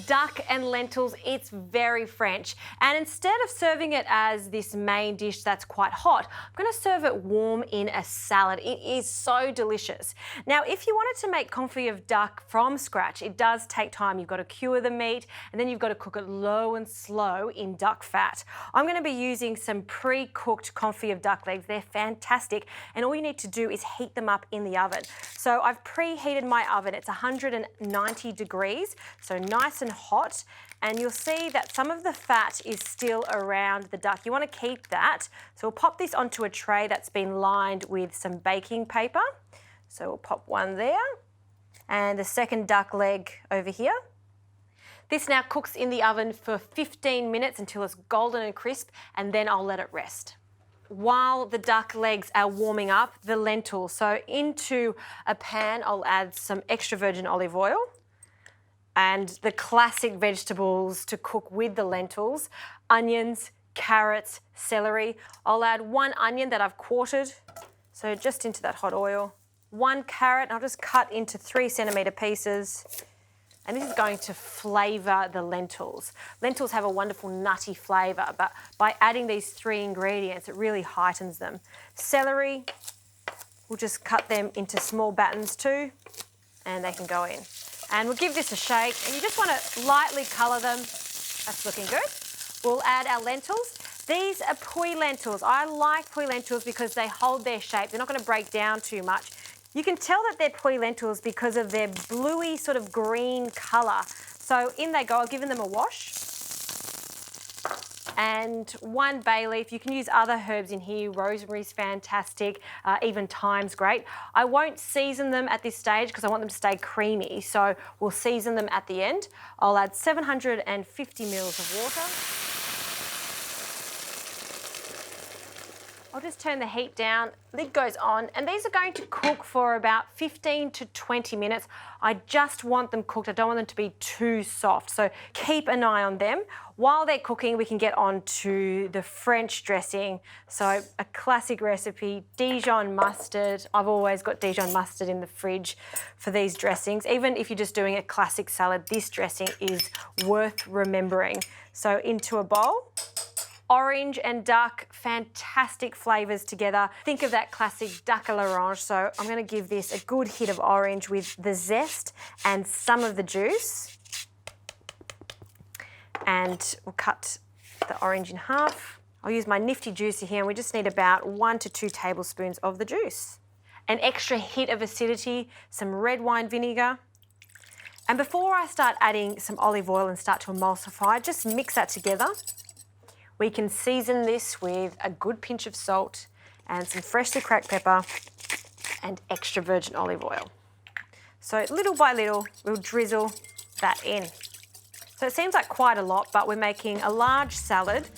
duck and lentils. It's very French. And instead of serving it as this main dish that's quite hot, I'm going to serve it warm in a salad. It is so delicious. Now, if you wanted to make confit of duck from scratch, it does take time. You've got to cure the meat and then you've got to cook it low and slow in duck fat. I'm going to be using some pre-cooked confit of duck legs. They're fantastic. And all you need to do is heat them up in the oven. So I've preheated my oven. It's 190 degrees, so nice and hot. And you'll see that some of the fat is still around the duck. You want to keep that. So we'll pop this onto a tray that's been lined with some baking paper. So we'll pop one there. And the second duck leg over here. This now cooks in the oven for 15 minutes until it's golden and crisp, and then I'll let it rest. While the duck legs are warming up, the lentils. So into a pan, I'll add some extra virgin olive oil and the classic vegetables to cook with the lentils: onions, carrots, celery. I'll add 1 onion that I've quartered, so just into that hot oil. 1 carrot, I'll just cut into 3-centimetre pieces. And this is going to flavour the lentils. Lentils have a wonderful nutty flavour, but by adding these 3 ingredients, it really heightens them. Celery, we'll just cut them into small battens too, and they can go in. And we'll give this a shake, and you just want to lightly colour them. That's looking good. We'll add our lentils. These are pui lentils. I like pui lentils because they hold their shape. They're not going to break down too much. You can tell that they're pui lentils because of their bluey sort of green colour. So in they go. I've given them a wash. And 1 bay leaf. You can use other herbs in here. Rosemary's fantastic. Even thyme's great. I won't season them at this stage because I want them to stay creamy. So we'll season them at the end. I'll add 750 mils of water. I'll just turn the heat down, lid goes on, and these are going to cook for about 15 to 20 minutes. I just want them cooked. I don't want them to be too soft, so keep an eye on them. While they're cooking, we can get on to the French dressing. So a classic recipe, Dijon mustard. I've always got Dijon mustard in the fridge for these dressings. Even if you're just doing a classic salad, this dressing is worth remembering. So into a bowl. Orange and duck, fantastic flavours together. Think of that classic duck à l'orange. So I'm going to give this a good hit of orange with the zest and some of the juice. And we'll cut the orange in half. I'll use my nifty juicer here, and we just need about 1 to 2 tablespoons of the juice. An extra hit of acidity, some red wine vinegar. And before I start adding some olive oil and start to emulsify, just mix that together. We can season this with a good pinch of salt and some freshly cracked pepper and extra virgin olive oil. So little by little, we'll drizzle that in. So it seems like quite a lot, but we're making a large salad.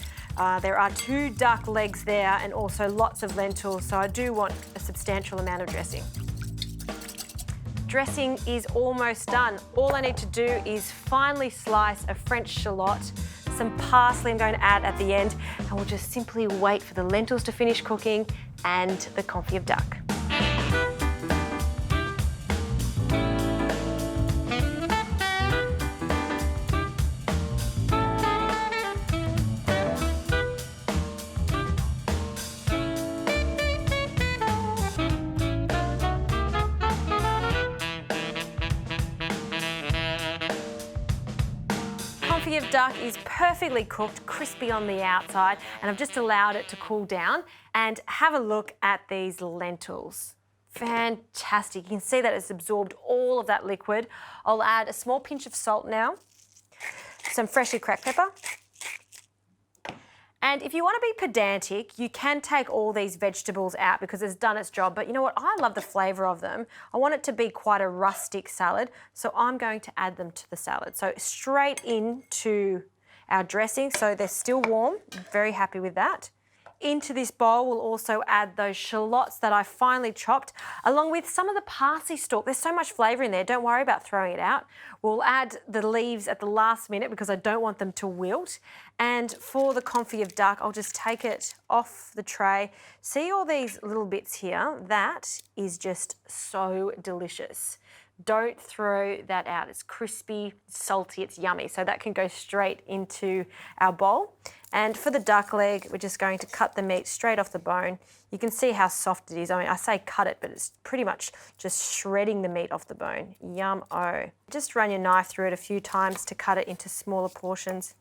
There are 2 duck legs there and also lots of lentils, so I do want a substantial amount of dressing. Dressing is almost done. All I need to do is finely slice a French shallot, some parsley I'm going to add at the end, and we'll just simply wait for the lentils to finish cooking and the confit of duck. Confit of duck is perfectly cooked, crispy on the outside, and I've just allowed it to cool down. And have a look at these lentils. Fantastic. You can see that it's absorbed all of that liquid. I'll add a small pinch of salt now, some freshly cracked pepper. And if you want to be pedantic, you can take all these vegetables out because it's done its job. But you know what? I love the flavour of them. I want it to be quite a rustic salad, so I'm going to add them to the salad. So straight into our dressing, so they're still warm. I'm very happy with that. Into this bowl, we'll also add those shallots that I finely chopped, along with some of the parsley stalk. There's so much flavour in there, don't worry about throwing it out. We'll add the leaves at the last minute because I don't want them to wilt. And for the confit of duck, I'll just take it off the tray. See all these little bits here? That is just so delicious. Don't throw that out. It's crispy, salty, it's yummy. So that can go straight into our bowl. And for the duck leg, we're just going to cut the meat straight off the bone. You can see how soft it is. I mean, I say cut it, but it's pretty much just shredding the meat off the bone. Yum-o. Just run your knife through it a few times to cut it into smaller portions.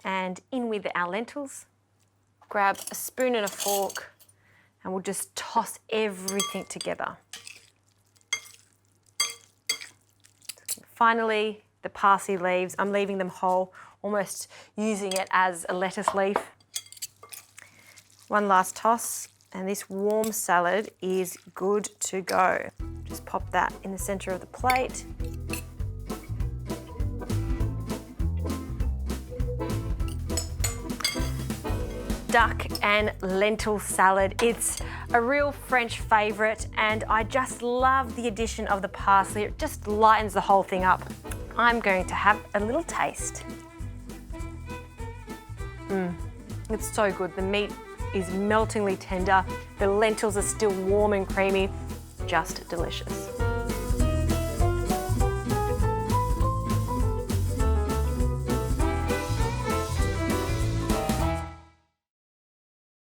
And in with our lentils. Grab a spoon and a fork, and we'll just toss everything together. Finally, the parsley leaves. I'm leaving them whole, almost using it as a lettuce leaf. One last toss, and this warm salad is good to go. Just pop that in the center of the plate. Duck and lentil salad. It's a real French favourite, and I just love the addition of the parsley. It just lightens the whole thing up. I'm going to have a little taste. It's so good. The meat is meltingly tender. The lentils are still warm and creamy. Just delicious.